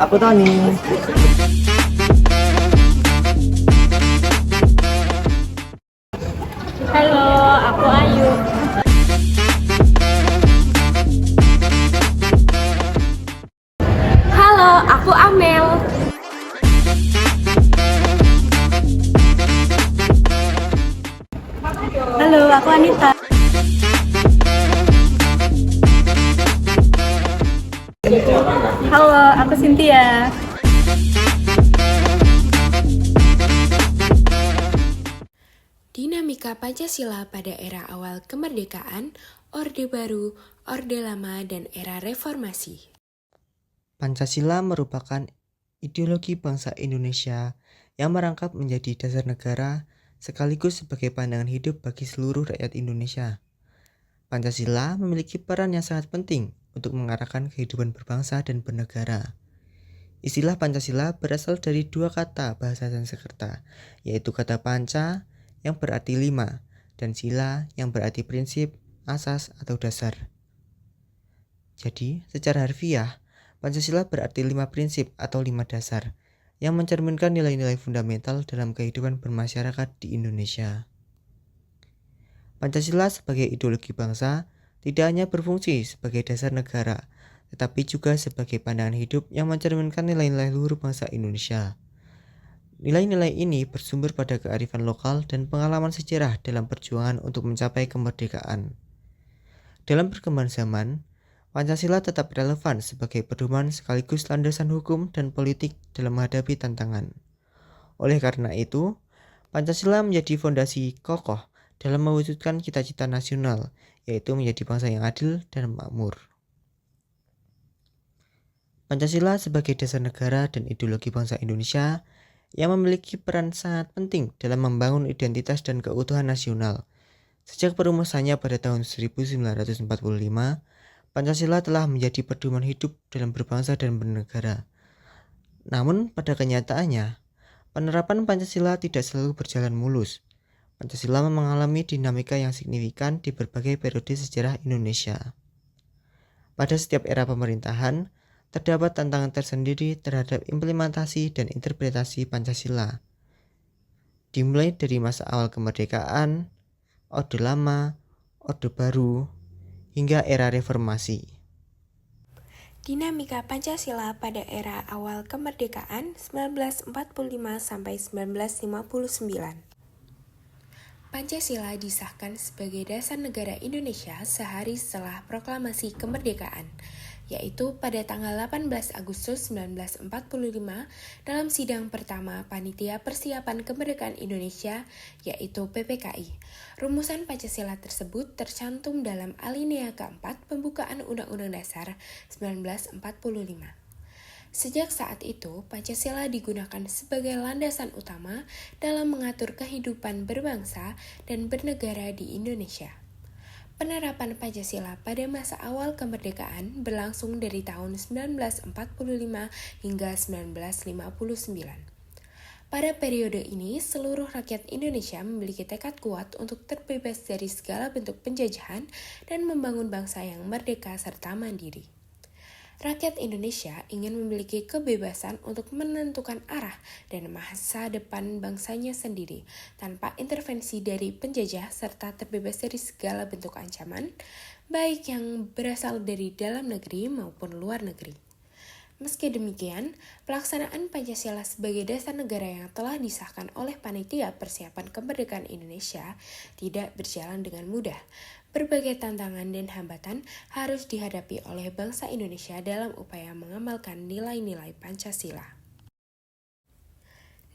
aku Tony. Halo, aku Ayu. Halo, aku Amel. Halo, aku Anita. Halo, aku Cynthia. Dinamika Pancasila pada era awal kemerdekaan, Orde Baru, Orde Lama, dan era Reformasi. Pancasila merupakan ideologi bangsa Indonesia yang merangkap menjadi dasar negara sekaligus sebagai pandangan hidup bagi seluruh rakyat Indonesia. Pancasila memiliki peran yang sangat penting untuk mengarahkan kehidupan berbangsa dan bernegara. Istilah Pancasila berasal dari dua kata bahasa Sanskerta, yaitu kata panca yang berarti lima dan sila yang berarti prinsip, asas, atau dasar. Jadi, secara harfiah, Pancasila berarti 5 prinsip atau 5 dasar yang mencerminkan nilai-nilai fundamental dalam kehidupan bermasyarakat di Indonesia. Pancasila sebagai ideologi bangsa tidak hanya berfungsi sebagai dasar negara, tetapi juga sebagai pandangan hidup yang mencerminkan nilai-nilai luhur bangsa Indonesia. Nilai-nilai ini bersumber pada kearifan lokal dan pengalaman sejarah dalam perjuangan untuk mencapai kemerdekaan. Dalam perkembangan zaman, Pancasila tetap relevan sebagai pedoman sekaligus landasan hukum dan politik dalam menghadapi tantangan. Oleh karena itu, Pancasila menjadi fondasi kokoh dalam mewujudkan cita-cita nasional, yaitu menjadi bangsa yang adil dan makmur. Pancasila sebagai dasar negara dan ideologi bangsa Indonesia yang memiliki peran sangat penting dalam membangun identitas dan keutuhan nasional. Sejak perumusannya pada tahun 1945, Pancasila telah menjadi pedoman hidup dalam berbangsa dan bernegara. Namun pada kenyataannya, penerapan Pancasila tidak selalu berjalan mulus. Pancasila mengalami dinamika yang signifikan di berbagai periode sejarah Indonesia. Pada setiap era pemerintahan, terdapat tantangan tersendiri terhadap implementasi dan interpretasi Pancasila. Dimulai dari masa awal kemerdekaan, Orde Lama, Orde Baru, hingga era reformasi. Dinamika Pancasila pada era awal kemerdekaan 1945 sampai 1959. Pancasila disahkan sebagai dasar negara Indonesia sehari setelah proklamasi kemerdekaan, yaitu pada tanggal 18 Agustus 1945 dalam sidang pertama Panitia Persiapan Kemerdekaan Indonesia, yaitu PPKI. Rumusan Pancasila tersebut tercantum dalam alinea keempat pembukaan Undang-Undang Dasar 1945. Sejak saat itu, Pancasila digunakan sebagai landasan utama dalam mengatur kehidupan berbangsa dan bernegara di Indonesia. Penerapan Pancasila pada masa awal kemerdekaan berlangsung dari tahun 1945 hingga 1959. Pada periode ini, seluruh rakyat Indonesia memiliki tekad kuat untuk terbebas dari segala bentuk penjajahan dan membangun bangsa yang merdeka serta mandiri. Rakyat Indonesia ingin memiliki kebebasan untuk menentukan arah dan masa depan bangsanya sendiri, tanpa intervensi dari penjajah serta terbebas dari segala bentuk ancaman, baik yang berasal dari dalam negeri maupun luar negeri. Meski demikian, pelaksanaan Pancasila sebagai dasar negara yang telah disahkan oleh Panitia Persiapan Kemerdekaan Indonesia tidak berjalan dengan mudah. Berbagai tantangan dan hambatan harus dihadapi oleh bangsa Indonesia dalam upaya mengamalkan nilai-nilai Pancasila.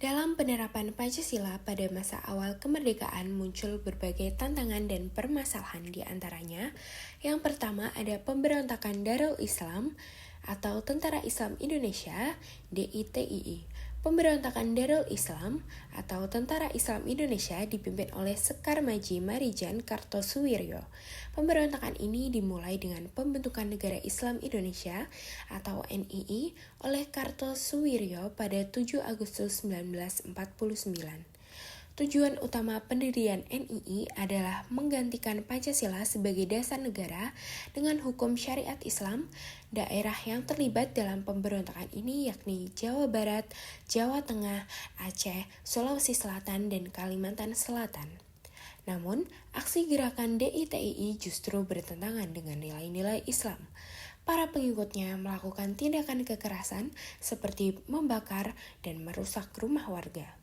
Dalam penerapan Pancasila pada masa awal kemerdekaan muncul berbagai tantangan dan permasalahan di antaranya. Yang pertama ada pemberontakan Darul Islam atau Tentara Islam Indonesia (DITII). Pemberontakan Darul Islam atau Tentara Islam Indonesia dipimpin oleh Sekar Maji Marijan Kartosuwiryo. Pemberontakan ini dimulai dengan pembentukan Negara Islam Indonesia atau NII oleh Kartosuwiryo pada 7 Agustus 1949. Tujuan utama pendirian NII adalah menggantikan Pancasila sebagai dasar negara dengan hukum syariat Islam. Daerah yang terlibat dalam pemberontakan ini yakni Jawa Barat, Jawa Tengah, Aceh, Sulawesi Selatan, dan Kalimantan Selatan. Namun, aksi gerakan DITII justru bertentangan dengan nilai-nilai Islam. Para pengikutnya melakukan tindakan kekerasan seperti membakar dan merusak rumah warga,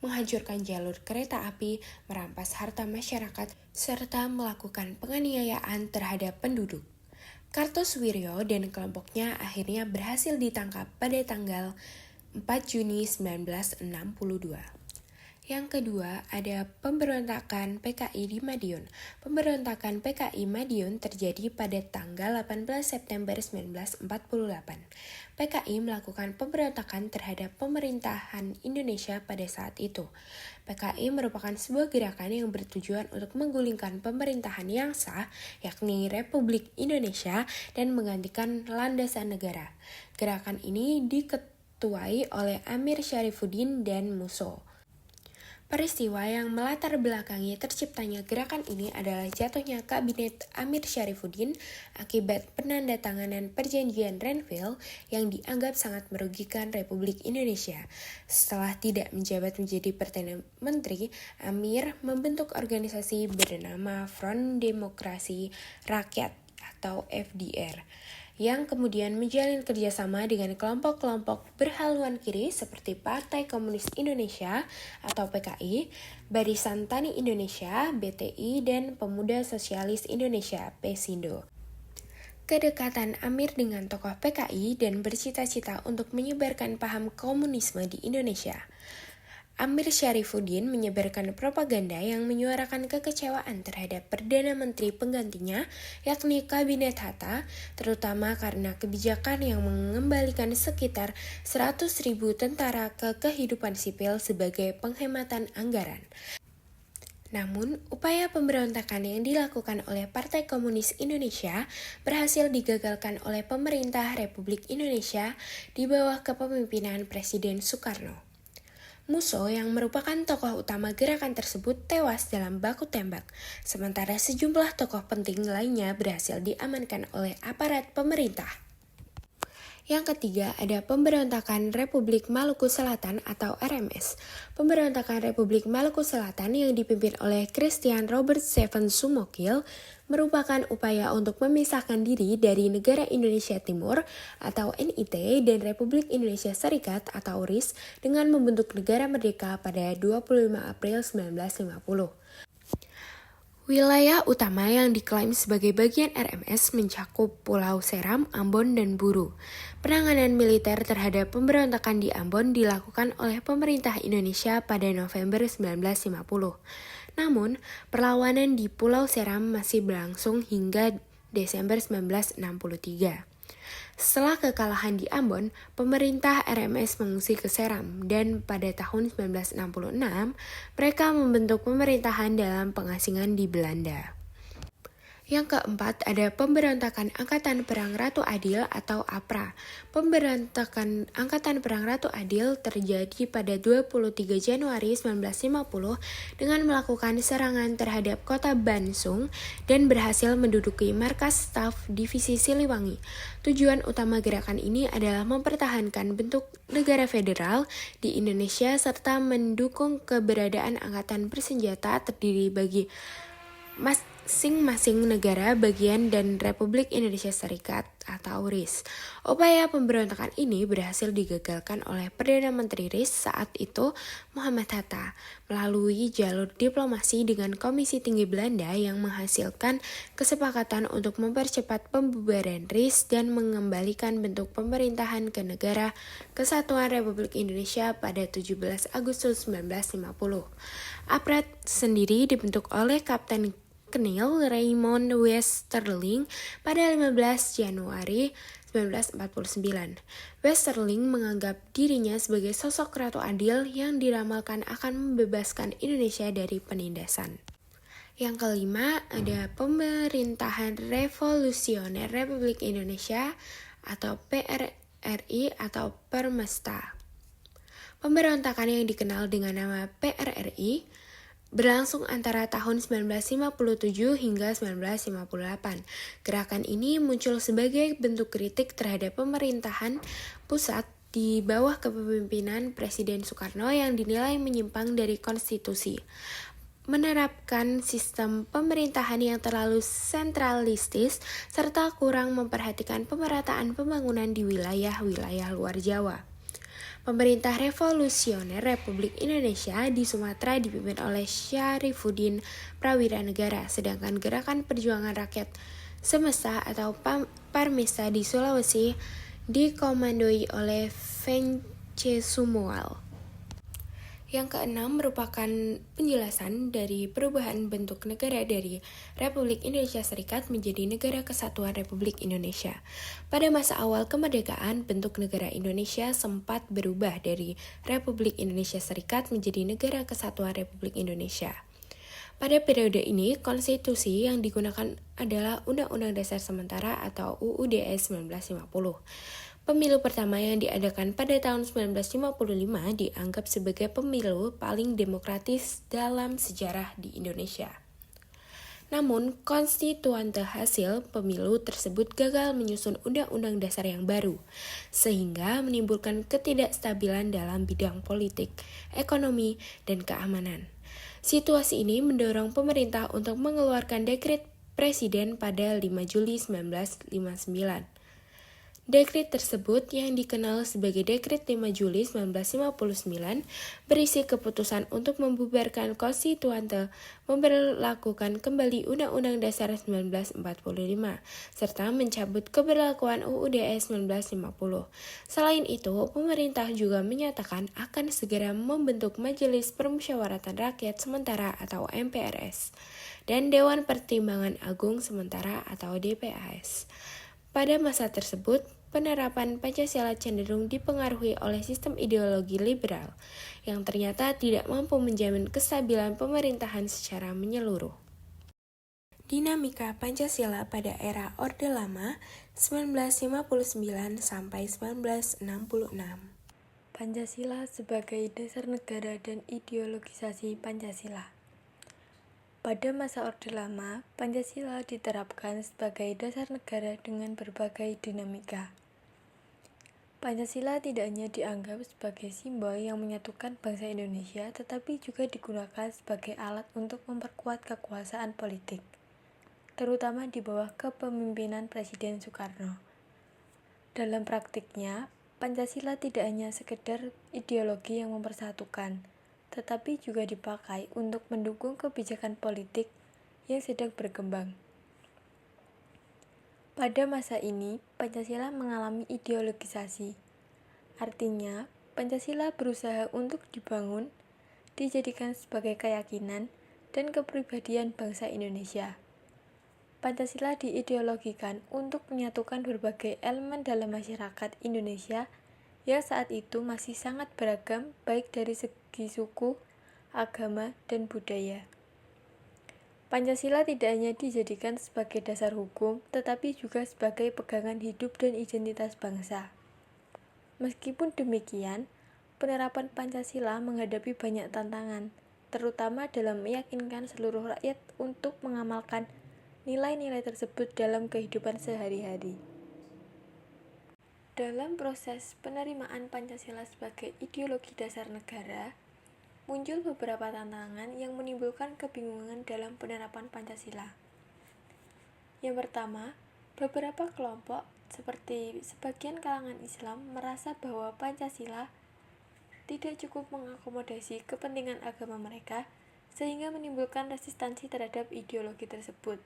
menghancurkan jalur kereta api, merampas harta masyarakat, serta melakukan penganiayaan terhadap penduduk. Kartosuwiryo dan kelompoknya akhirnya berhasil ditangkap pada tanggal 4 Juni 1962. Yang kedua, ada pemberontakan PKI di Madiun. Pemberontakan PKI Madiun terjadi pada tanggal 18 September 1948. PKI melakukan pemberontakan terhadap pemerintahan Indonesia pada saat itu. PKI merupakan sebuah gerakan yang bertujuan untuk menggulingkan pemerintahan yang sah, yakni Republik Indonesia, dan menggantikan landasan negara. Gerakan ini diketuai oleh Amir Syarifuddin dan Musso. Peristiwa yang melatar belakangi terciptanya gerakan ini adalah jatuhnya kabinet Amir Syarifuddin akibat penandatanganan perjanjian Renville yang dianggap sangat merugikan Republik Indonesia. Setelah tidak menjabat menjadi Perdana Menteri, Amir membentuk organisasi bernama Front Demokrasi Rakyat atau FDR, yang kemudian menjalin kerjasama dengan kelompok-kelompok berhaluan kiri seperti Partai Komunis Indonesia atau PKI, Barisan Tani Indonesia (BTI), dan Pemuda Sosialis Indonesia (Pesindo). Kedekatan Amir dengan tokoh PKI dan bercita-cita untuk menyebarkan paham komunisme di Indonesia. Amir Syarifuddin menyebarkan propaganda yang menyuarakan kekecewaan terhadap Perdana Menteri penggantinya, yakni Kabinet Hatta, terutama karena kebijakan yang mengembalikan sekitar 100.000 tentara ke kehidupan sipil sebagai penghematan anggaran. Namun, upaya pemberontakan yang dilakukan oleh Partai Komunis Indonesia berhasil digagalkan oleh pemerintah Republik Indonesia di bawah kepemimpinan Presiden Soekarno. Musso yang merupakan tokoh utama gerakan tersebut tewas dalam baku tembak, sementara sejumlah tokoh penting lainnya berhasil diamankan oleh aparat pemerintah. Yang ketiga, ada pemberontakan Republik Maluku Selatan atau RMS. Pemberontakan Republik Maluku Selatan yang dipimpin oleh Christian Robert Stephen Sumokil merupakan upaya untuk memisahkan diri dari Negara Indonesia Timur atau NIT dan Republik Indonesia Serikat atau RIS dengan membentuk negara merdeka pada 25 April 1950. Wilayah utama yang diklaim sebagai bagian RMS mencakup Pulau Seram, Ambon, dan Buru. Penanganan militer terhadap pemberontakan di Ambon dilakukan oleh pemerintah Indonesia pada November 1950. Namun, perlawanan di Pulau Seram masih berlangsung hingga Desember 1963. Setelah kekalahan di Ambon, pemerintah RMS mengungsi ke Seram dan pada tahun 1966 mereka membentuk pemerintahan dalam pengasingan di Belanda. Yang keempat, ada pemberontakan Angkatan Perang Ratu Adil atau APRA. Pemberontakan Angkatan Perang Ratu Adil terjadi pada 23 Januari 1950 dengan melakukan serangan terhadap kota Bansung dan berhasil menduduki markas staf Divisi Siliwangi. Tujuan utama gerakan ini adalah mempertahankan bentuk negara federal di Indonesia serta mendukung keberadaan angkatan bersenjata terdiri bagi masing-masing negara bagian dan Republik Indonesia Serikat atau RIS. Upaya pemberontakan ini berhasil digagalkan oleh Perdana Menteri RIS saat itu, Muhammad Hatta, melalui jalur diplomasi dengan Komisi Tinggi Belanda yang menghasilkan kesepakatan untuk mempercepat pembubaran RIS dan mengembalikan bentuk pemerintahan ke Negara Kesatuan Republik Indonesia pada 17 Agustus 1950. APRA sendiri dibentuk oleh Kapten Colonel Raymond Westerling pada 15 Januari 1949. Westerling menganggap dirinya sebagai sosok ratu adil yang diramalkan akan membebaskan Indonesia dari penindasan. Yang kelima, ada Pemerintahan Revolusioner Republik Indonesia atau PRRI atau Permesta. Pemberontakan yang dikenal dengan nama PRRI berlangsung antara tahun 1957 hingga 1958. Gerakan ini muncul sebagai bentuk kritik terhadap pemerintahan pusat di bawah kepemimpinan Presiden Soekarno yang dinilai menyimpang dari konstitusi, menerapkan sistem pemerintahan yang terlalu sentralistis, serta kurang memperhatikan pemerataan pembangunan di wilayah-wilayah luar Jawa. Pemerintah revolusioner Republik Indonesia di Sumatera dipimpin oleh Syarifuddin Prawira Negara, sedangkan Gerakan Perjuangan Rakyat Semesta atau Parmesta di Sulawesi dikomandoi oleh Vence Sumual. Yang keenam merupakan penjelasan dari perubahan bentuk negara dari Republik Indonesia Serikat menjadi Negara Kesatuan Republik Indonesia. Pada masa awal kemerdekaan, bentuk negara Indonesia sempat berubah dari Republik Indonesia Serikat menjadi Negara Kesatuan Republik Indonesia. Pada periode ini, konstitusi yang digunakan adalah Undang-Undang Dasar Sementara atau UUD 1950. Pemilu pertama yang diadakan pada tahun 1955 dianggap sebagai pemilu paling demokratis dalam sejarah di Indonesia. Namun, konstituante hasil pemilu tersebut gagal menyusun undang-undang dasar yang baru, sehingga menimbulkan ketidakstabilan dalam bidang politik, ekonomi, dan keamanan. Situasi ini mendorong pemerintah untuk mengeluarkan dekret presiden pada 5 Juli 1959. Dekret tersebut yang dikenal sebagai Dekret 5 Juli 1959 berisi keputusan untuk membubarkan konstituante, memberlakukan kembali Undang-Undang Dasar 1945, serta mencabut keberlakuan UUD 1950. Selain itu, pemerintah juga menyatakan akan segera membentuk Majelis Permusyawaratan Rakyat Sementara atau MPRS dan Dewan Pertimbangan Agung Sementara atau DPAS. Pada masa tersebut, penerapan Pancasila cenderung dipengaruhi oleh sistem ideologi liberal yang ternyata tidak mampu menjamin kestabilan pemerintahan secara menyeluruh. Dinamika Pancasila pada era Orde Lama 1959 sampai 1966. Pancasila sebagai dasar negara dan ideologisasi Pancasila. Pada masa Orde Lama, Pancasila diterapkan sebagai dasar negara dengan berbagai dinamika. Pancasila tidak hanya dianggap sebagai simbol yang menyatukan bangsa Indonesia, tetapi juga digunakan sebagai alat untuk memperkuat kekuasaan politik, terutama di bawah kepemimpinan Presiden Soekarno. Dalam praktiknya, Pancasila tidak hanya sekedar ideologi yang mempersatukan, tetapi juga dipakai untuk mendukung kebijakan politik yang sedang berkembang. Pada masa ini, Pancasila mengalami ideologisasi. Artinya, Pancasila berusaha untuk dibangun, dijadikan sebagai keyakinan dan kepribadian bangsa Indonesia. Pancasila diideologikan untuk menyatukan berbagai elemen dalam masyarakat Indonesia yang saat itu masih sangat beragam baik dari segi suku, agama, dan budaya. Pancasila tidak hanya dijadikan sebagai dasar hukum, tetapi juga sebagai pegangan hidup dan identitas bangsa. Meskipun demikian, penerapan Pancasila menghadapi banyak tantangan, terutama dalam meyakinkan seluruh rakyat untuk mengamalkan nilai-nilai tersebut dalam kehidupan sehari-hari. Dalam proses penerimaan Pancasila sebagai ideologi dasar negara, muncul beberapa tantangan yang menimbulkan kebingungan dalam penerapan Pancasila. Yang pertama, beberapa kelompok seperti sebagian kalangan Islam merasa bahwa Pancasila tidak cukup mengakomodasi kepentingan agama mereka, sehingga menimbulkan resistansi terhadap ideologi tersebut.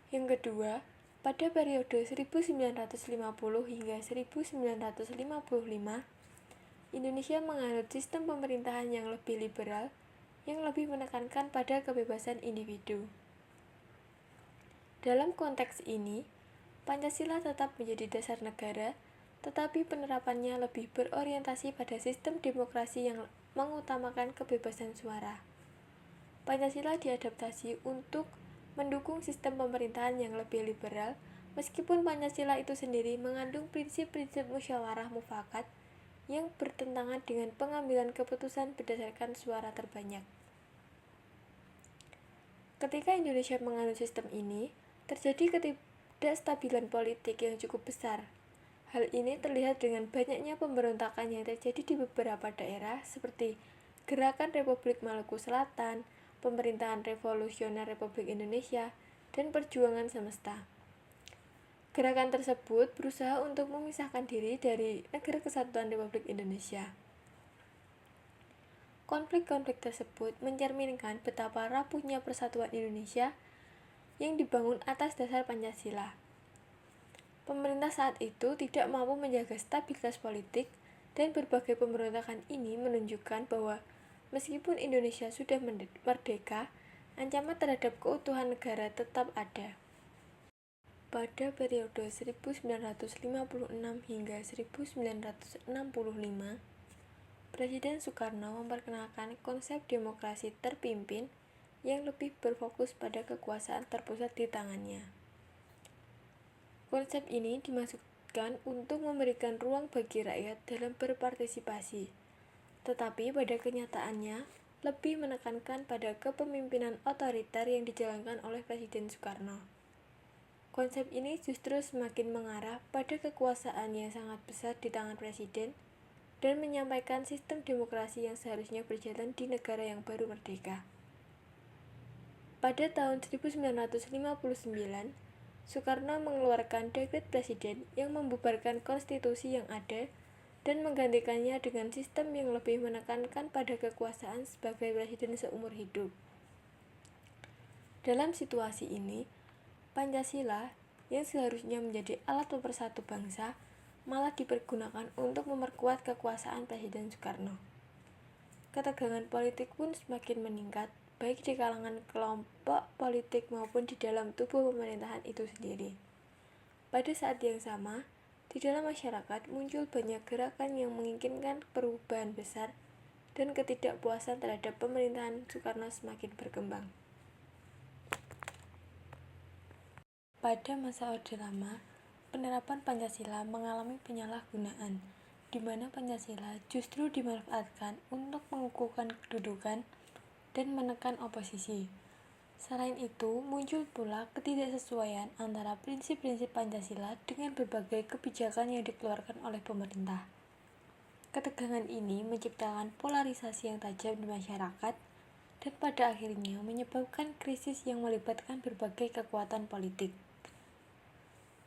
Yang kedua, pada periode 1950 hingga 1955, Indonesia menganut sistem pemerintahan yang lebih liberal, yang lebih menekankan pada kebebasan individu. Dalam konteks ini, Pancasila tetap menjadi dasar negara, tetapi penerapannya lebih berorientasi pada sistem demokrasi yang mengutamakan kebebasan suara. Pancasila diadaptasi untuk mendukung sistem pemerintahan yang lebih liberal, meskipun Pancasila itu sendiri mengandung prinsip-prinsip musyawarah mufakat yang bertentangan dengan pengambilan keputusan berdasarkan suara terbanyak. Ketika Indonesia menganut sistem ini, terjadi ketidakstabilan politik yang cukup besar. Hal ini terlihat dengan banyaknya pemberontakan yang terjadi di beberapa daerah seperti Gerakan Republik Maluku Selatan, Pemerintahan Revolusioner Republik Indonesia, dan Perjuangan Semesta. Gerakan tersebut berusaha untuk memisahkan diri dari Negara Kesatuan Republik Indonesia. Konflik-konflik tersebut mencerminkan betapa rapuhnya persatuan Indonesia yang dibangun atas dasar Pancasila. Pemerintah saat itu tidak mampu menjaga stabilitas politik, dan berbagai pemberontakan ini menunjukkan bahwa meskipun Indonesia sudah merdeka, ancaman terhadap keutuhan negara tetap ada. Pada periode 1956 hingga 1965, Presiden Soekarno memperkenalkan konsep demokrasi terpimpin yang lebih berfokus pada kekuasaan terpusat di tangannya. Konsep ini dimaksudkan untuk memberikan ruang bagi rakyat dalam berpartisipasi, tetapi pada kenyataannya lebih menekankan pada kepemimpinan otoriter yang dijalankan oleh Presiden Soekarno. Konsep ini justru semakin mengarah pada kekuasaan yang sangat besar di tangan Presiden dan menyampaikan sistem demokrasi yang seharusnya berjalan di negara yang baru merdeka. Pada tahun 1959, Soekarno mengeluarkan dekret presiden yang membubarkan konstitusi yang ada dan menggantikannya dengan sistem yang lebih menekankan pada kekuasaan sebagai presiden seumur hidup. Dalam situasi ini, Pancasila yang seharusnya menjadi alat pemersatu bangsa malah dipergunakan untuk memperkuat kekuasaan Presiden Soekarno. Ketegangan politik pun semakin meningkat, baik di kalangan kelompok politik maupun di dalam tubuh pemerintahan itu sendiri. Pada saat yang sama, di dalam masyarakat muncul banyak gerakan yang menginginkan perubahan besar dan ketidakpuasan terhadap pemerintahan Soekarno semakin berkembang. Pada masa Orde Lama, penerapan Pancasila mengalami penyalahgunaan, di mana Pancasila justru dimanfaatkan untuk mengukuhkan kedudukan dan menekan oposisi. Selain itu, muncul pula ketidaksesuaian antara prinsip-prinsip Pancasila dengan berbagai kebijakan yang dikeluarkan oleh pemerintah. Ketegangan ini menciptakan polarisasi yang tajam di masyarakat dan pada akhirnya menyebabkan krisis yang melibatkan berbagai kekuatan politik.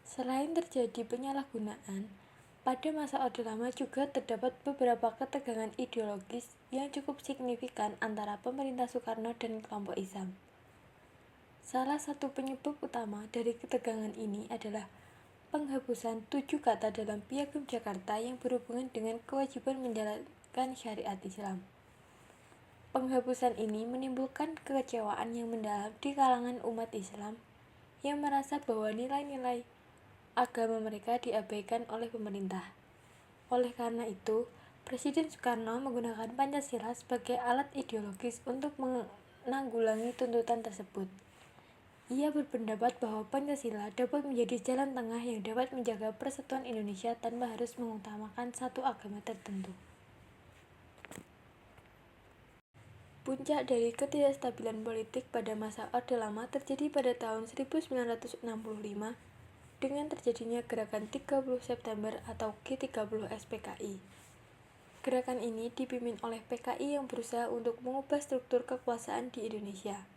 Selain terjadi penyalahgunaan, pada masa Orde Lama juga terdapat beberapa ketegangan ideologis yang cukup signifikan antara pemerintah Soekarno dan kelompok Islam. Salah satu penyebab utama dari ketegangan ini adalah penghapusan 7 kata dalam Piagam Jakarta yang berhubungan dengan kewajiban menjalankan syariat Islam. Penghapusan ini menimbulkan kekecewaan yang mendalam di kalangan umat Islam yang merasa bahwa nilai-nilai agama mereka diabaikan oleh pemerintah. Oleh karena itu, Presiden Soekarno menggunakan Pancasila sebagai alat ideologis untuk menanggulangi tuntutan tersebut. Ia berpendapat bahwa Pancasila dapat menjadi jalan tengah yang dapat menjaga persatuan Indonesia tanpa harus mengutamakan satu agama tertentu. Puncak dari ketidakstabilan politik pada masa Orde Lama terjadi pada tahun 1965 dengan terjadinya gerakan 30 September atau G30 SPKI. Gerakan ini dipimpin oleh PKI yang berusaha untuk mengubah struktur kekuasaan di Indonesia.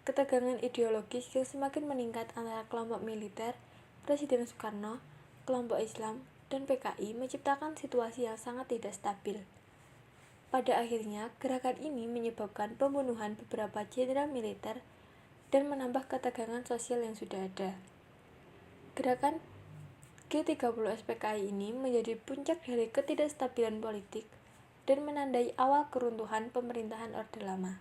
Ketegangan ideologis yang semakin meningkat antara kelompok militer, Presiden Soekarno, kelompok Islam, dan PKI menciptakan situasi yang sangat tidak stabil. Pada akhirnya, gerakan ini menyebabkan pembunuhan beberapa jenderal militer dan menambah ketegangan sosial yang sudah ada. Gerakan G30 SPKI ini menjadi puncak dari ketidakstabilan politik dan menandai awal keruntuhan pemerintahan Orde Lama.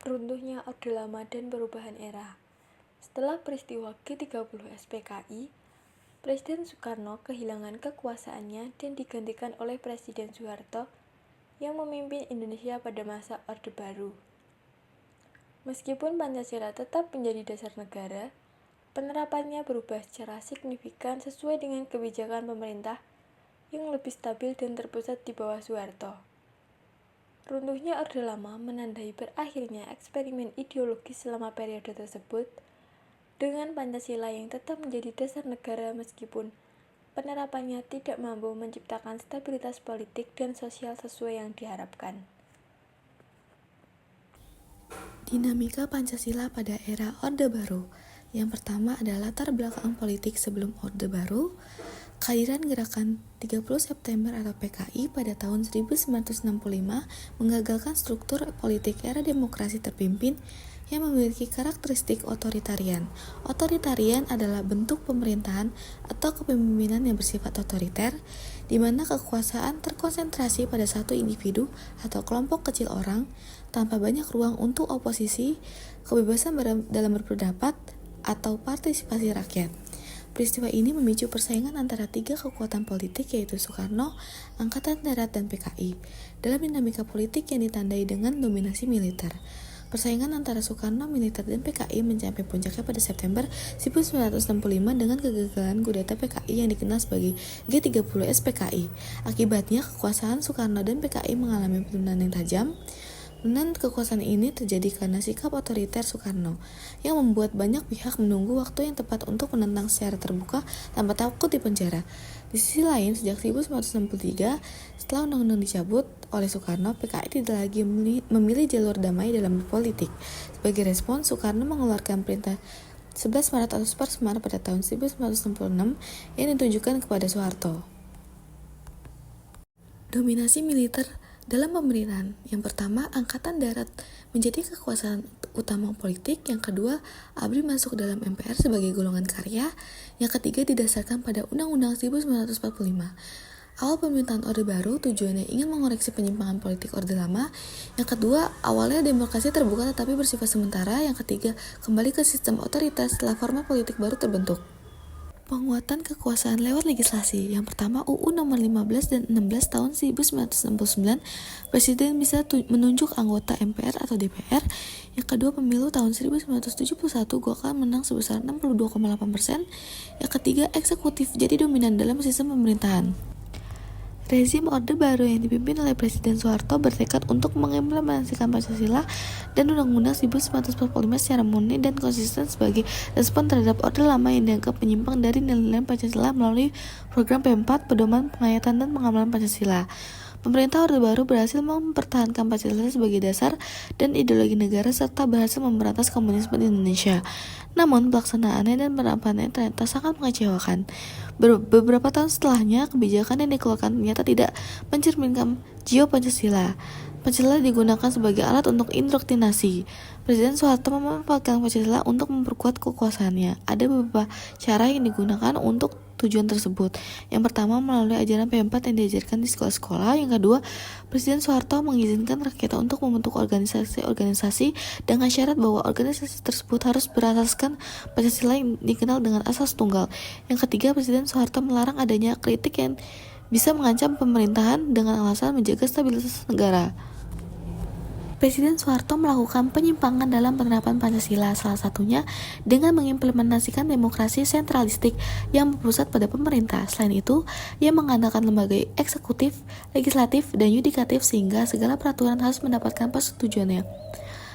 Runtuhnya Orde Lama dan perubahan era. Setelah peristiwa G30 SPKI, Presiden Soekarno kehilangan kekuasaannya dan digantikan oleh Presiden Soeharto yang memimpin Indonesia pada masa Orde Baru. Meskipun Pancasila tetap menjadi dasar negara, penerapannya berubah secara signifikan sesuai dengan kebijakan pemerintah yang lebih stabil dan terpusat di bawah Soeharto. Runtuhnya Orde Lama menandai berakhirnya eksperimen ideologis selama periode tersebut dengan Pancasila yang tetap menjadi dasar negara meskipun penerapannya tidak mampu menciptakan stabilitas politik dan sosial sesuai yang diharapkan. Dinamika Pancasila pada era Orde Baru. Yang pertama adalah latar belakang politik sebelum Orde Baru. Kehadiran gerakan 30 September atau PKI pada tahun 1965 menggagalkan struktur politik era demokrasi terpimpin yang memiliki karakteristik otoritarian. Otoritarian adalah bentuk pemerintahan atau kepemimpinan yang bersifat otoriter, di mana kekuasaan terkonsentrasi pada satu individu atau kelompok kecil orang, tanpa banyak ruang untuk oposisi, kebebasan dalam berpendapat, atau partisipasi rakyat. Peristiwa ini memicu persaingan antara tiga kekuatan politik yaitu Soekarno, Angkatan Darat, dan PKI dalam dinamika politik yang ditandai dengan dominasi militer. Persaingan antara Soekarno, militer, dan PKI mencapai puncaknya pada September 1965 dengan kegagalan kudeta PKI yang dikenal sebagai G30 SPKI. Akibatnya, kekuasaan Soekarno dan PKI mengalami penurunan yang tajam. Penurunan kekuasaan ini terjadi karena sikap otoriter Soekarno yang membuat banyak pihak menunggu waktu yang tepat untuk menentang secara terbuka tanpa takut dipenjara. Di sisi lain, sejak 1963, setelah undang-undang dicabut oleh Soekarno, PKI tidak lagi memilih jalur damai dalam berpolitik. Sebagai respons, Soekarno mengeluarkan perintah 11 Maret atau Supersmar pada tahun 1966 yang ditujukan kepada Soeharto. Dominasi militer dalam pemerintahan. Yang pertama, Angkatan Darat menjadi kekuasaan utama politik. Yang kedua, ABRI masuk dalam MPR sebagai golongan karya. Yang ketiga, didasarkan pada Undang-Undang 1945. Awal pemerintahan Orde Baru tujuannya ingin mengoreksi penyimpangan politik Orde Lama. Yang kedua, awalnya demokrasi terbuka tetapi bersifat sementara. Yang ketiga, kembali ke sistem otoritas setelah format politik baru terbentuk. Penguatan kekuasaan lewat legislasi. Yang pertama, UU nomor 15 dan 16 tahun 1969, Presiden bisa menunjuk anggota MPR atau DPR. Yang kedua, pemilu tahun 1971, Golkar menang sebesar 62,8%. Yang ketiga, eksekutif jadi dominan dalam sistem pemerintahan. Rezim Orde Baru yang dipimpin oleh Presiden Soeharto bertekad untuk mengimplementasikan Pancasila dan Undang-Undang 1945 secara murni dan konsisten sebagai respon terhadap Orde Lama yang dianggap menyimpang dari nilai-nilai Pancasila melalui program P4, pedoman penghayatan dan pengamalan Pancasila. Pemerintah Orde Baru berhasil mempertahankan Pancasila sebagai dasar dan ideologi negara serta berhasil memberantas komunisme di Indonesia. Namun, pelaksanaannya dan penerapannya ternyata sangat mengecewakan. Beberapa tahun setelahnya, kebijakan yang dikeluarkan ternyata tidak mencerminkan jiwa Pancasila. Pancasila digunakan sebagai alat untuk indoktrinasi. Presiden Soeharto memanfaatkan Pancasila untuk memperkuat kekuasaannya. Ada beberapa cara yang digunakan untuk tujuan tersebut. Yang pertama, melalui ajaran P4 yang diajarkan di sekolah-sekolah. Yang kedua, Presiden Soeharto mengizinkan rakyat untuk membentuk organisasi-organisasi dengan syarat bahwa organisasi tersebut harus berasaskan Pancasila yang dikenal dengan asas tunggal. Yang ketiga, Presiden Soeharto melarang adanya kritik yang bisa mengancam pemerintahan dengan alasan menjaga stabilitas negara. Presiden Soeharto melakukan penyimpangan dalam penerapan Pancasila, salah satunya dengan mengimplementasikan demokrasi sentralistik yang berpusat pada pemerintah. Selain itu, ia mengandalkan lembaga eksekutif, legislatif, dan yudikatif sehingga segala peraturan harus mendapatkan persetujuannya.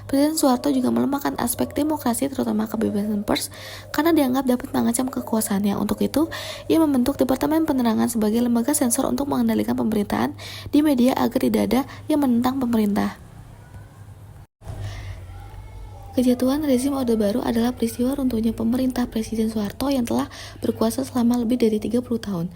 Presiden Soeharto juga melemahkan aspek demokrasi terutama kebebasan pers karena dianggap dapat mengancam kekuasaannya. Untuk itu, ia membentuk Departemen Penerangan sebagai lembaga sensor untuk mengendalikan pemberitaan di media agar tidak ada yang menentang pemerintah. Kejatuhan rezim Orde Baru adalah peristiwa runtuhnya pemerintah Presiden Soeharto yang telah berkuasa selama lebih dari 30 tahun.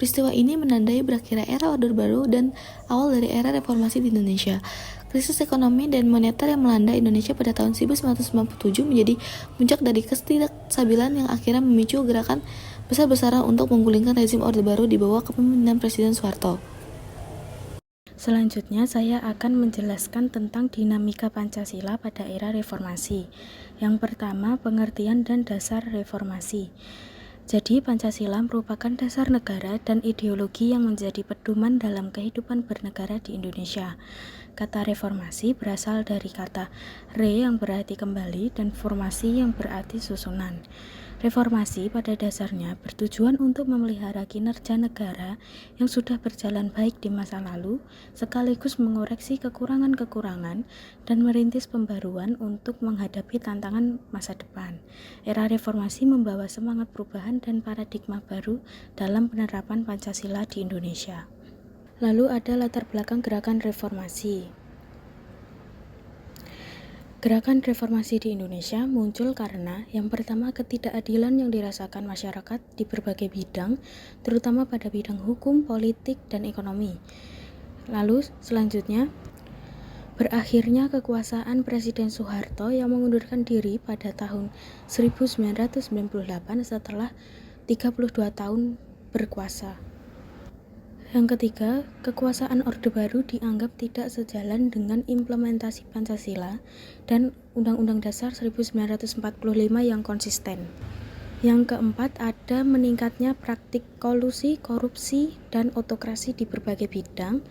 Peristiwa ini menandai berakhirnya era Orde Baru dan awal dari era reformasi di Indonesia. Krisis ekonomi dan moneter yang melanda Indonesia pada tahun 1997 menjadi puncak dari ketidakstabilan yang akhirnya memicu gerakan besar-besaran untuk menggulingkan rezim Orde Baru di bawah kepemimpinan Presiden Soeharto. Selanjutnya saya akan menjelaskan tentang dinamika Pancasila pada era reformasi. Yang pertama, pengertian dan dasar reformasi. Jadi Pancasila merupakan dasar negara dan ideologi yang menjadi pedoman dalam kehidupan bernegara di Indonesia. Kata reformasi berasal dari kata re yang berarti kembali dan formasi yang berarti susunan. Reformasi pada dasarnya bertujuan untuk memelihara kinerja negara yang sudah berjalan baik di masa lalu, sekaligus mengoreksi kekurangan-kekurangan dan merintis pembaruan untuk menghadapi tantangan masa depan. Era reformasi membawa semangat perubahan dan paradigma baru dalam penerapan Pancasila di Indonesia. Lalu ada latar belakang gerakan reformasi. Gerakan reformasi di Indonesia muncul karena yang pertama ketidakadilan yang dirasakan masyarakat di berbagai bidang, terutama pada bidang hukum, politik, dan ekonomi. Lalu selanjutnya, berakhirnya kekuasaan Presiden Soeharto yang mengundurkan diri pada tahun 1998 setelah 32 tahun berkuasa. Yang ketiga, kekuasaan Orde Baru dianggap tidak sejalan dengan implementasi Pancasila dan Undang-Undang Dasar 1945 yang konsisten. Yang keempat, ada meningkatnya praktik kolusi, korupsi, dan otokrasi di berbagai bidang.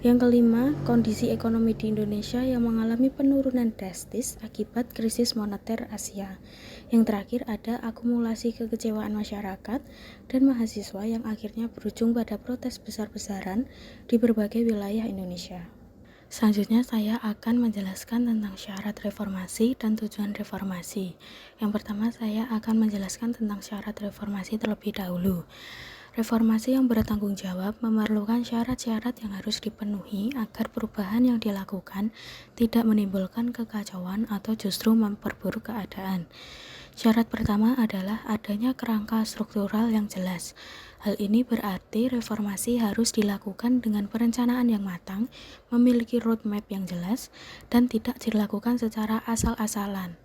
Yang kelima, kondisi ekonomi di Indonesia yang mengalami penurunan drastis akibat krisis moneter Asia. Yang terakhir, ada akumulasi kekecewaan masyarakat dan mahasiswa yang akhirnya berujung pada protes besar-besaran di berbagai wilayah Indonesia. Selanjutnya saya akan menjelaskan tentang syarat reformasi dan tujuan reformasi. Yang pertama saya akan menjelaskan tentang syarat reformasi terlebih dahulu. Reformasi yang bertanggung jawab memerlukan syarat-syarat yang harus dipenuhi agar perubahan yang dilakukan tidak menimbulkan kekacauan atau justru memperburuk keadaan. Syarat pertama adalah adanya kerangka struktural yang jelas. Hal ini berarti reformasi harus dilakukan dengan perencanaan yang matang, memiliki roadmap yang jelas, dan tidak dilakukan secara asal-asalan.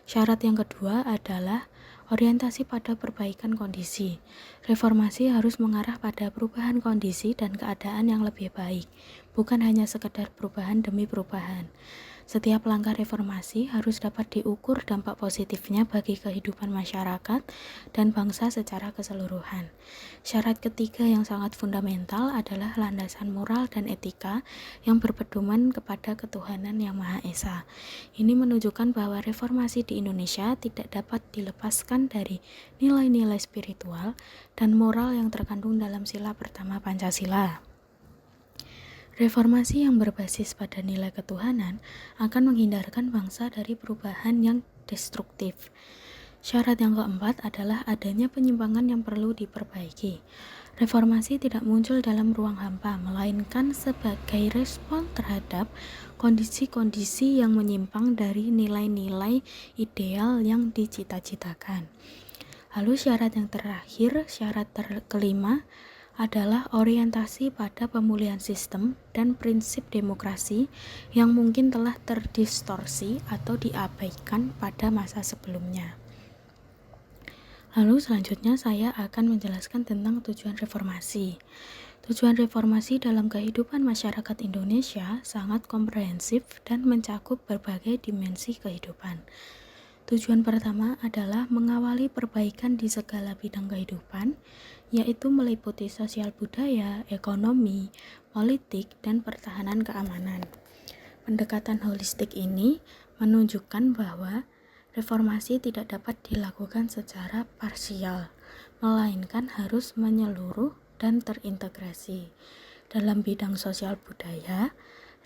Syarat yang kedua adalah orientasi pada perbaikan kondisi. Reformasi harus mengarah pada perubahan kondisi dan keadaan yang lebih baik, bukan hanya sekedar perubahan demi perubahan. Setiap langkah reformasi harus dapat diukur dampak positifnya bagi kehidupan masyarakat dan bangsa secara keseluruhan. Syarat ketiga yang sangat fundamental adalah landasan moral dan etika yang berpedoman kepada ketuhanan yang Maha Esa. Ini menunjukkan bahwa reformasi di Indonesia tidak dapat dilepaskan dari nilai-nilai spiritual dan moral yang terkandung dalam sila pertama Pancasila. Reformasi yang berbasis pada nilai ketuhanan akan menghindarkan bangsa dari perubahan yang destruktif. Syarat yang keempat adalah adanya penyimpangan yang perlu diperbaiki. Reformasi tidak muncul dalam ruang hampa, melainkan sebagai respon terhadap kondisi-kondisi yang menyimpang dari nilai-nilai ideal yang dicita-citakan. Lalu syarat yang terakhir, syarat kelima, adalah orientasi pada pemulihan sistem dan prinsip demokrasi yang mungkin telah terdistorsi atau diabaikan pada masa sebelumnya. Lalu selanjutnya saya akan menjelaskan tentang tujuan reformasi. Tujuan reformasi dalam kehidupan masyarakat Indonesia sangat komprehensif dan mencakup berbagai dimensi kehidupan. Tujuan pertama adalah mengawali perbaikan di segala bidang kehidupan, yaitu meliputi sosial budaya, ekonomi, politik, dan pertahanan keamanan. Pendekatan holistik ini menunjukkan bahwa reformasi tidak dapat dilakukan secara parsial, melainkan harus menyeluruh dan terintegrasi. Dalam bidang sosial budaya,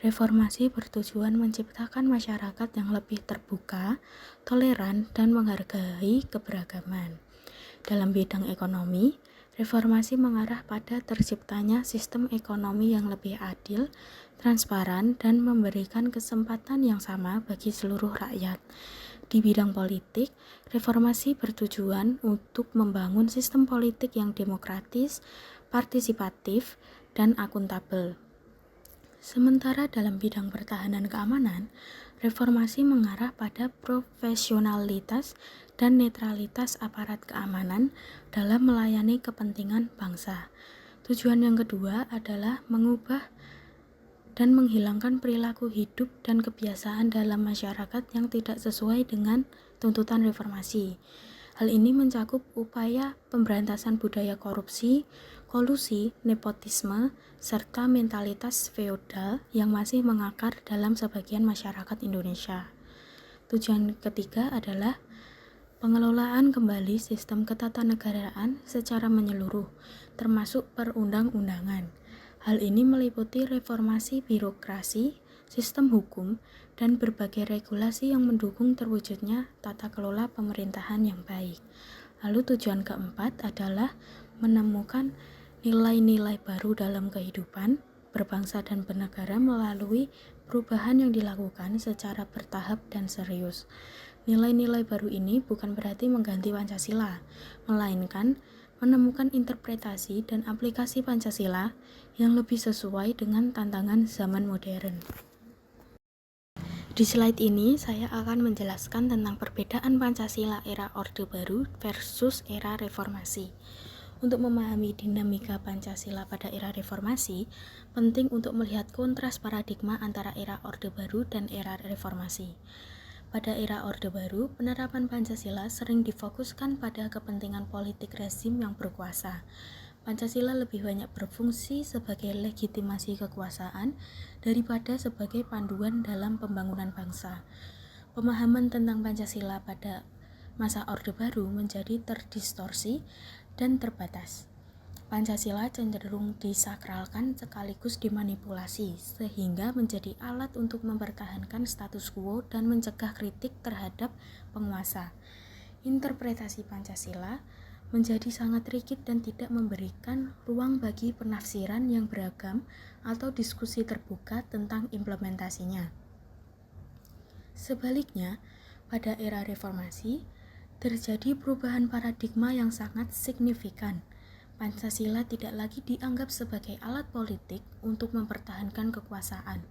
reformasi bertujuan menciptakan masyarakat yang lebih terbuka, toleran, dan menghargai keberagaman. Dalam bidang ekonomi, reformasi mengarah pada terciptanya sistem ekonomi yang lebih adil, transparan, dan memberikan kesempatan yang sama bagi seluruh rakyat. Di bidang politik, reformasi bertujuan untuk membangun sistem politik yang demokratis, partisipatif, dan akuntabel. Sementara dalam bidang pertahanan keamanan, reformasi mengarah pada profesionalitas dan netralitas aparat keamanan dalam melayani kepentingan bangsa. Tujuan yang kedua adalah mengubah dan menghilangkan perilaku hidup dan kebiasaan dalam masyarakat yang tidak sesuai dengan tuntutan reformasi. Hal ini mencakup upaya pemberantasan budaya korupsi, kolusi, nepotisme, serta mentalitas feodal yang masih mengakar dalam sebagian masyarakat Indonesia. Tujuan ketiga adalah pengelolaan kembali sistem ketatanegaraan secara menyeluruh, termasuk perundang-undangan. Hal ini meliputi reformasi birokrasi, sistem hukum, dan berbagai regulasi yang mendukung terwujudnya tata kelola pemerintahan yang baik. Lalu tujuan keempat adalah menemukan nilai-nilai baru dalam kehidupan berbangsa dan bernegara melalui perubahan yang dilakukan secara bertahap dan serius. Nilai-nilai baru ini bukan berarti mengganti Pancasila, melainkan menemukan interpretasi dan aplikasi Pancasila yang lebih sesuai dengan tantangan zaman modern. Di slide ini, saya akan menjelaskan tentang perbedaan Pancasila era Orde Baru versus era Reformasi. Untuk memahami dinamika Pancasila pada era reformasi, penting untuk melihat kontras paradigma antara era Orde Baru dan era reformasi. Pada era Orde Baru, penerapan Pancasila sering difokuskan pada kepentingan politik rezim yang berkuasa. Pancasila lebih banyak berfungsi sebagai legitimasi kekuasaan daripada sebagai panduan dalam pembangunan bangsa. Pemahaman tentang Pancasila pada masa Orde Baru menjadi terdistorsi dan terbatas. Pancasila cenderung disakralkan sekaligus dimanipulasi, sehingga menjadi alat untuk mempertahankan status quo dan mencegah kritik terhadap penguasa. Interpretasi Pancasila menjadi sangat rigid dan tidak memberikan ruang bagi penafsiran yang beragam atau diskusi terbuka tentang implementasinya. Sebaliknya, pada era reformasi, terjadi perubahan paradigma yang sangat signifikan. Pancasila tidak lagi dianggap sebagai alat politik untuk mempertahankan kekuasaan,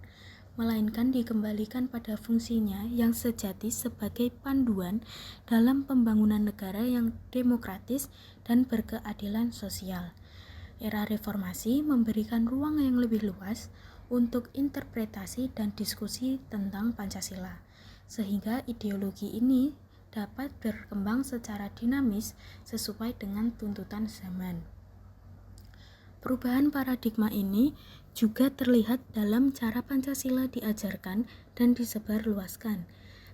melainkan dikembalikan pada fungsinya yang sejati sebagai panduan dalam pembangunan negara yang demokratis dan berkeadilan sosial. Era reformasi memberikan ruang yang lebih luas untuk interpretasi dan diskusi tentang Pancasila, sehingga ideologi ini dapat berkembang secara dinamis sesuai dengan tuntutan zaman. Perubahan paradigma ini juga terlihat dalam cara Pancasila diajarkan dan disebarluaskan.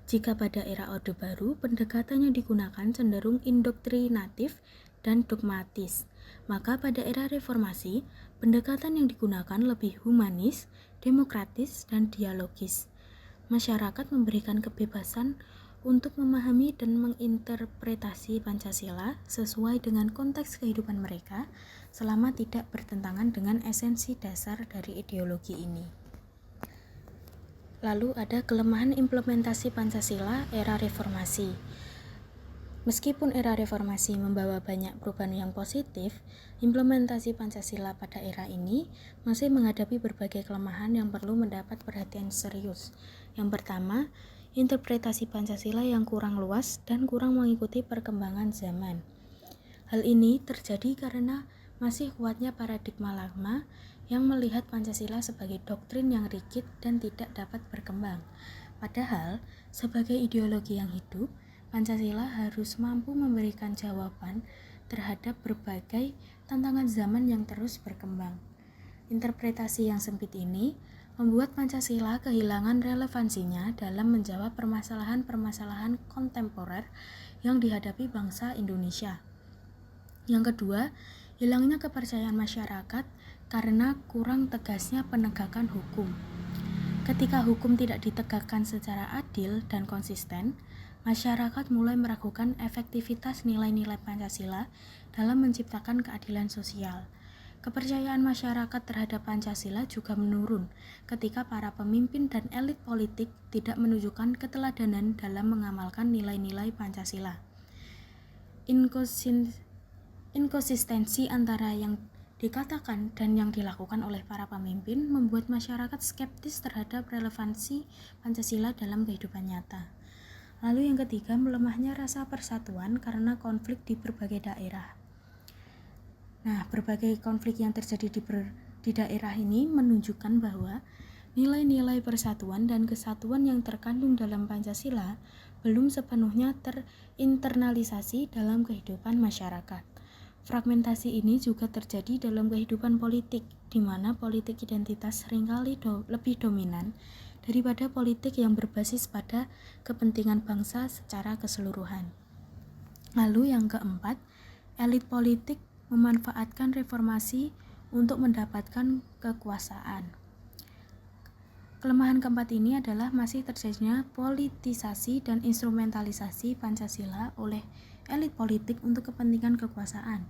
Jika pada era Orde Baru, pendekatan yang digunakan cenderung indoktrinatif dan dogmatis, maka pada era reformasi, pendekatan yang digunakan lebih humanis, demokratis, dan dialogis. Masyarakat memberikan kebebasan untuk memahami dan menginterpretasi Pancasila sesuai dengan konteks kehidupan mereka selama tidak bertentangan dengan esensi dasar dari ideologi ini. Lalu ada kelemahan implementasi Pancasila era reformasi. Meskipun era reformasi membawa banyak perubahan yang positif, implementasi Pancasila pada era ini masih menghadapi berbagai kelemahan yang perlu mendapat perhatian serius. Yang pertama, interpretasi Pancasila yang kurang luas dan kurang mengikuti perkembangan zaman. Hal ini terjadi karena masih kuatnya paradigma lama yang melihat Pancasila sebagai doktrin yang rigid dan tidak dapat berkembang. Padahal, sebagai ideologi yang hidup, Pancasila harus mampu memberikan jawaban terhadap berbagai tantangan zaman yang terus berkembang. Interpretasi yang sempit ini membuat Pancasila kehilangan relevansinya dalam menjawab permasalahan-permasalahan kontemporer yang dihadapi bangsa Indonesia. Yang kedua, hilangnya kepercayaan masyarakat karena kurang tegasnya penegakan hukum. Ketika hukum tidak ditegakkan secara adil dan konsisten, masyarakat mulai meragukan efektivitas nilai-nilai Pancasila dalam menciptakan keadilan sosial. Kepercayaan masyarakat terhadap Pancasila juga menurun ketika para pemimpin dan elit politik tidak menunjukkan keteladanan dalam mengamalkan nilai-nilai Pancasila. Inkonsistensi antara yang dikatakan dan yang dilakukan oleh para pemimpin membuat masyarakat skeptis terhadap relevansi Pancasila dalam kehidupan nyata. Lalu yang ketiga, melemahnya rasa persatuan karena konflik di berbagai daerah. Nah, berbagai konflik yang terjadi di daerah ini menunjukkan bahwa nilai-nilai persatuan dan kesatuan yang terkandung dalam Pancasila belum sepenuhnya terinternalisasi dalam kehidupan masyarakat. Fragmentasi ini juga terjadi dalam kehidupan politik, di mana politik identitas seringkali lebih dominan daripada politik yang berbasis pada kepentingan bangsa secara keseluruhan. Lalu yang keempat, elit politik memanfaatkan reformasi untuk mendapatkan kekuasaan. Kelemahan keempat ini adalah masih terjadinya politisasi dan instrumentalisasi Pancasila oleh elit politik untuk kepentingan kekuasaan.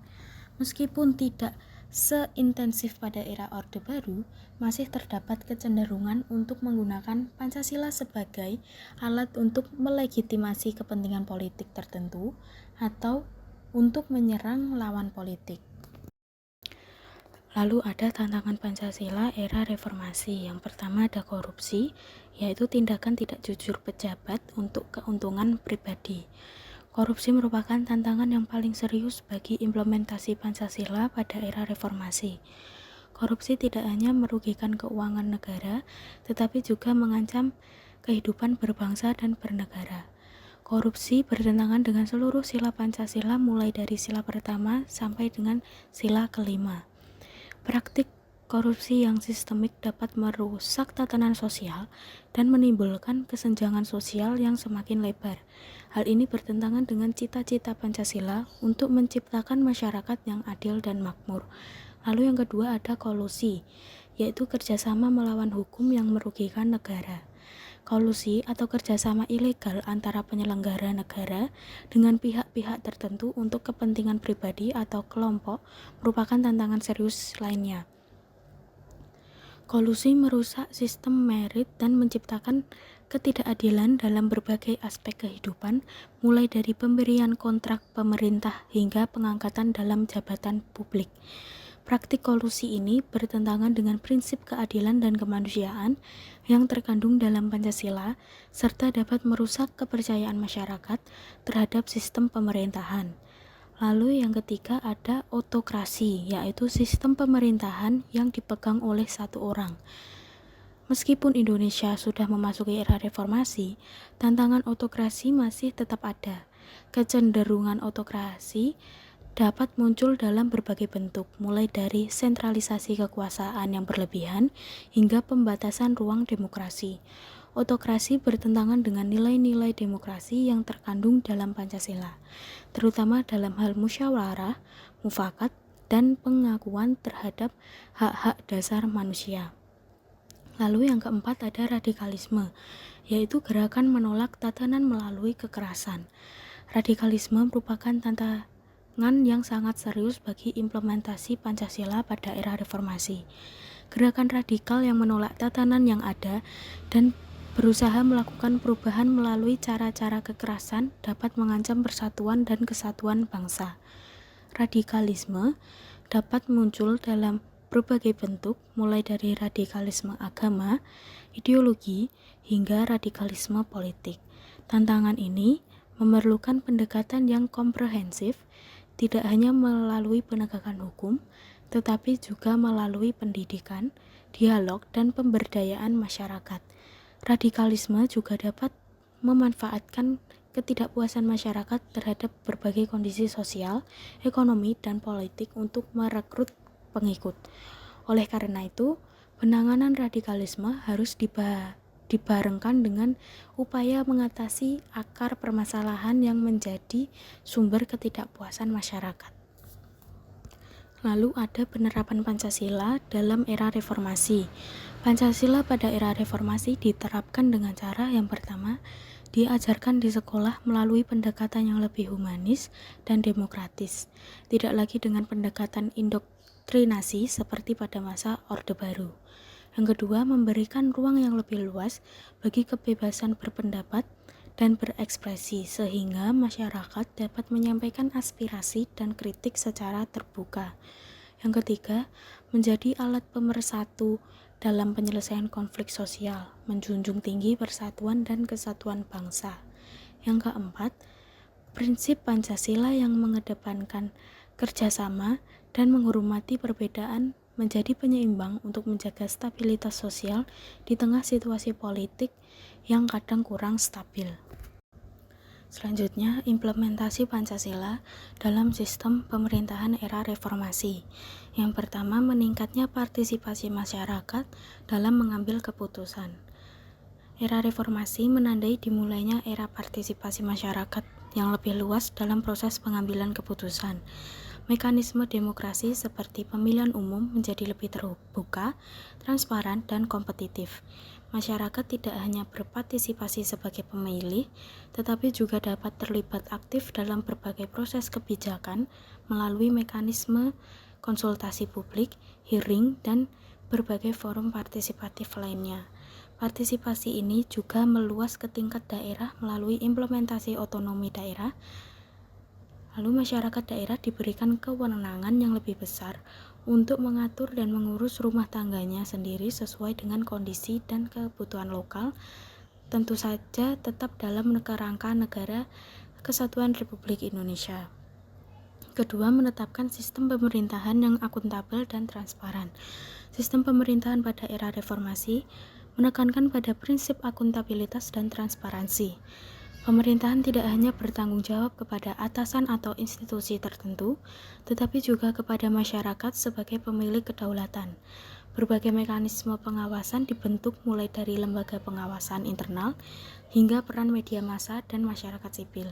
Meskipun tidak seintensif pada era Orde Baru, masih terdapat kecenderungan untuk menggunakan Pancasila sebagai alat untuk melegitimasi kepentingan politik tertentu atau untuk menyerang lawan politik. Lalu ada tantangan Pancasila era reformasi. Yang pertama ada korupsi, yaitu tindakan tidak jujur pejabat untuk keuntungan pribadi. Korupsi merupakan tantangan yang paling serius bagi implementasi Pancasila pada era reformasi. Korupsi tidak hanya merugikan keuangan negara, tetapi juga mengancam kehidupan berbangsa dan bernegara. Korupsi bertentangan dengan seluruh sila Pancasila mulai dari sila pertama sampai dengan sila kelima. Praktik korupsi yang sistemik dapat merusak tatanan sosial dan menimbulkan kesenjangan sosial yang semakin lebar. Hal ini bertentangan dengan cita-cita Pancasila untuk menciptakan masyarakat yang adil dan makmur. Lalu yang kedua ada kolusi, yaitu kerjasama melawan hukum yang merugikan negara. Kolusi atau kerjasama ilegal antara penyelenggara negara dengan pihak-pihak tertentu untuk kepentingan pribadi atau kelompok merupakan tantangan serius lainnya. Kolusi merusak sistem merit dan menciptakan ketidakadilan dalam berbagai aspek kehidupan, mulai dari pemberian kontrak pemerintah hingga pengangkatan dalam jabatan publik. Praktik kolusi ini bertentangan dengan prinsip keadilan dan kemanusiaan yang terkandung dalam Pancasila, serta dapat merusak kepercayaan masyarakat terhadap sistem pemerintahan. Lalu yang ketiga ada otokrasi, yaitu sistem pemerintahan yang dipegang oleh satu orang. Meskipun Indonesia sudah memasuki era reformasi, tantangan otokrasi masih tetap ada. Kecenderungan otokrasi dapat muncul dalam berbagai bentuk, mulai dari sentralisasi kekuasaan yang berlebihan hingga pembatasan ruang demokrasi. Otokrasi bertentangan dengan nilai-nilai demokrasi yang terkandung dalam Pancasila, terutama dalam hal musyawarah, mufakat, dan pengakuan terhadap hak-hak dasar manusia. Lalu yang keempat ada radikalisme, yaitu gerakan menolak tatanan melalui kekerasan. Radikalisme merupakan tantangan yang sangat serius bagi implementasi Pancasila pada era reformasi. Gerakan radikal yang menolak tatanan yang ada dan berusaha melakukan perubahan melalui cara-cara kekerasan dapat mengancam persatuan dan kesatuan bangsa. Radikalisme dapat muncul dalam berbagai bentuk, mulai dari radikalisme agama, ideologi, hingga radikalisme politik. Tantangan ini memerlukan pendekatan yang komprehensif, tidak hanya melalui penegakan hukum, tetapi juga melalui pendidikan, dialog, dan pemberdayaan masyarakat. Radikalisme juga dapat memanfaatkan ketidakpuasan masyarakat terhadap berbagai kondisi sosial, ekonomi, dan politik untuk merekrut pengikut. Oleh karena itu, penanganan radikalisme harus dibarengkan dengan upaya mengatasi akar permasalahan yang menjadi sumber ketidakpuasan masyarakat. Lalu ada penerapan Pancasila dalam era reformasi. Pancasila pada era reformasi diterapkan dengan cara yang pertama, diajarkan di sekolah melalui pendekatan yang lebih humanis dan demokratis, tidak lagi dengan pendekatan indoktrinasi seperti pada masa Orde Baru. Yang kedua, memberikan ruang yang lebih luas bagi kebebasan berpendapat dan berekspresi, sehingga masyarakat dapat menyampaikan aspirasi dan kritik secara terbuka. Yang ketiga, menjadi alat pemersatu dalam penyelesaian konflik sosial, menjunjung tinggi persatuan dan kesatuan bangsa. Yang keempat, prinsip Pancasila yang mengedepankan kerjasama dan menghormati perbedaan menjadi penyeimbang untuk menjaga stabilitas sosial di tengah situasi politik yang kadang kurang stabil. Selanjutnya, implementasi Pancasila dalam sistem pemerintahan era reformasi. Yang pertama, meningkatnya partisipasi masyarakat dalam mengambil keputusan. Era reformasi menandai dimulainya era partisipasi masyarakat yang lebih luas dalam proses pengambilan keputusan. Mekanisme demokrasi seperti pemilihan umum menjadi lebih terbuka, transparan, dan kompetitif. Masyarakat tidak hanya berpartisipasi sebagai pemilih, tetapi juga dapat terlibat aktif dalam berbagai proses kebijakan melalui mekanisme konsultasi publik, hearing, dan berbagai forum partisipatif lainnya. Partisipasi ini juga meluas ke tingkat daerah melalui implementasi otonomi daerah. Lalu masyarakat daerah diberikan kewenangan yang lebih besar untuk mengatur dan mengurus rumah tangganya sendiri sesuai dengan kondisi dan kebutuhan lokal, tentu saja tetap dalam kerangka negara Kesatuan Republik Indonesia. Kedua, menetapkan sistem pemerintahan yang akuntabel dan transparan. Sistem pemerintahan pada era reformasi menekankan pada prinsip akuntabilitas dan transparansi. Pemerintahan tidak hanya bertanggung jawab kepada atasan atau institusi tertentu, tetapi juga kepada masyarakat sebagai pemilik kedaulatan. Berbagai mekanisme pengawasan dibentuk mulai dari lembaga pengawasan internal hingga peran media massa dan masyarakat sipil.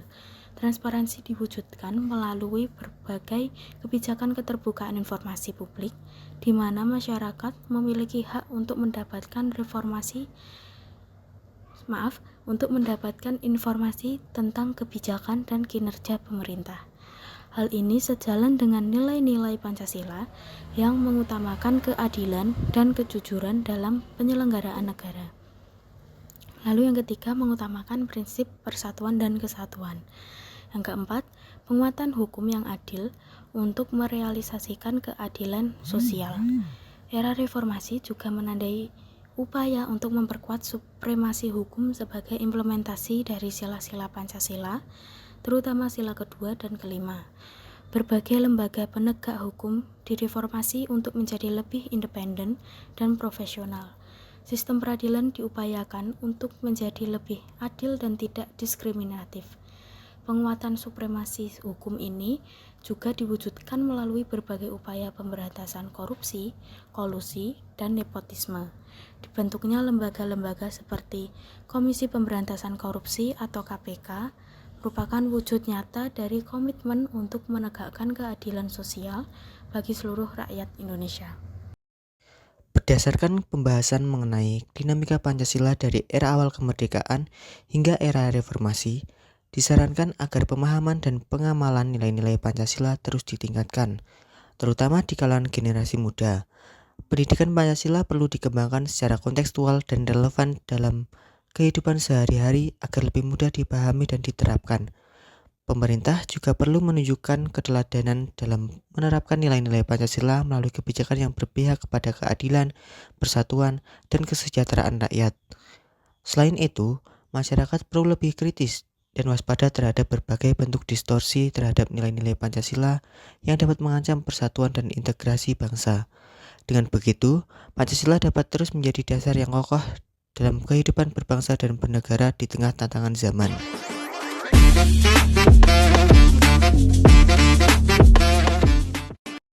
Transparansi diwujudkan melalui berbagai kebijakan keterbukaan informasi publik, di mana masyarakat memiliki hak untuk mendapatkan informasi tentang kebijakan dan kinerja pemerintah. Hal ini sejalan dengan nilai-nilai Pancasila yang mengutamakan keadilan dan kejujuran dalam penyelenggaraan negara. Lalu yang ketiga, mengutamakan prinsip persatuan dan kesatuan. Yang keempat, penguatan hukum yang adil untuk merealisasikan keadilan sosial. Era reformasi juga menandai upaya untuk memperkuat supremasi hukum sebagai implementasi dari sila-sila Pancasila, terutama sila kedua dan kelima. Berbagai lembaga penegak hukum direformasi untuk menjadi lebih independen dan profesional. Sistem peradilan diupayakan untuk menjadi lebih adil dan tidak diskriminatif. Penguatan supremasi hukum ini juga diwujudkan melalui berbagai upaya pemberantasan korupsi, kolusi, dan nepotisme. Dibentuknya lembaga-lembaga seperti Komisi Pemberantasan Korupsi atau KPK merupakan wujud nyata dari komitmen untuk menegakkan keadilan sosial bagi seluruh rakyat Indonesia. Berdasarkan pembahasan mengenai dinamika Pancasila dari era awal kemerdekaan hingga era reformasi, disarankan agar pemahaman dan pengamalan nilai-nilai Pancasila terus ditingkatkan, terutama di kalangan generasi muda. Pendidikan Pancasila perlu dikembangkan secara kontekstual dan relevan dalam kehidupan sehari-hari agar lebih mudah dipahami dan diterapkan. Pemerintah juga perlu menunjukkan keteladanan dalam menerapkan nilai-nilai Pancasila melalui kebijakan yang berpihak kepada keadilan, persatuan, dan kesejahteraan rakyat. Selain itu, masyarakat perlu lebih kritis dan waspada terhadap berbagai bentuk distorsi terhadap nilai-nilai Pancasila yang dapat mengancam persatuan dan integrasi bangsa. Dengan begitu, Pancasila dapat terus menjadi dasar yang kokoh dalam kehidupan berbangsa dan bernegara di tengah tantangan zaman.